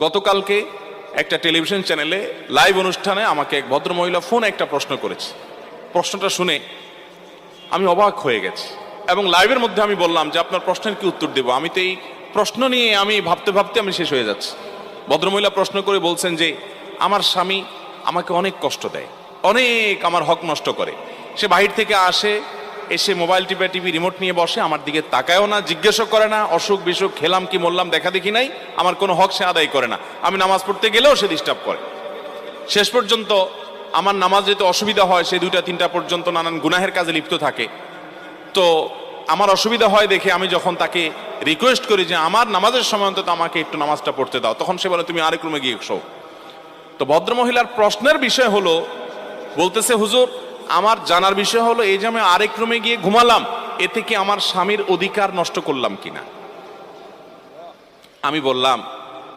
গতকালকে একটা টেলিভিশন চ্যানেলে লাইভ অনুষ্ঠানে আমাকে এক ভদ্রমহিলা ফোনে একটা প্রশ্ন করেছে। প্রশ্নটা শুনে আমি অবাক হয়ে গেছি এবং লাইভের মধ্যে আমি বললাম যে আপনার প্রশ্নের কি উত্তর দেব, আমি তো এই প্রশ্ন নিয়ে আমি ভাবতে ভাবতে আমি শেষ হয়ে যাচ্ছি। ভদ্রমহিলা প্রশ্ন করে বলছেন যে আমার স্বামী আমাকে অনেক কষ্ট দেয়, অনেক আমার হক নষ্ট করে। সে বাহির থেকে আসে, এসে মোবাইল টিভি রিমোট নিয়ে বসে, আমার দিকে তাকায়ও না, জিজ্ঞেসও করে না, অসুখ বিসুখ খেলাম কি মরলাম দেখা দেখি নাই, আমার কোনো হক সে আদায় করে না। আমি নামাজ পড়তে গেলেও সে ডিস্টার্ব করে। শেষ পর্যন্ত আমার নামাজ যেতে অসুবিধা হয়, সে 2টা-3টা পর্যন্ত নানান গুনাহের কাজে লিপ্ত থাকে। তো আমার অসুবিধা হয় দেখে আমি যখন তাকে রিকোয়েস্ট করি যে আমার নামাজের সময় অন্তত আমাকে একটু নামাজটা পড়তে দাও, তখন সে বলে তুমি আরেক রুমে গিয়ে শো। তো ভদ্রমহিলার প্রশ্নের বিষয় হলো, বলতেছে হুজুর আমার জানার বিষয় হলো এই যে আমি আরেক রুমে গিয়ে ঘুমালাম, এতে কি আমার স্বামীর অধিকার নষ্ট করলাম কিনা। আমি বললাম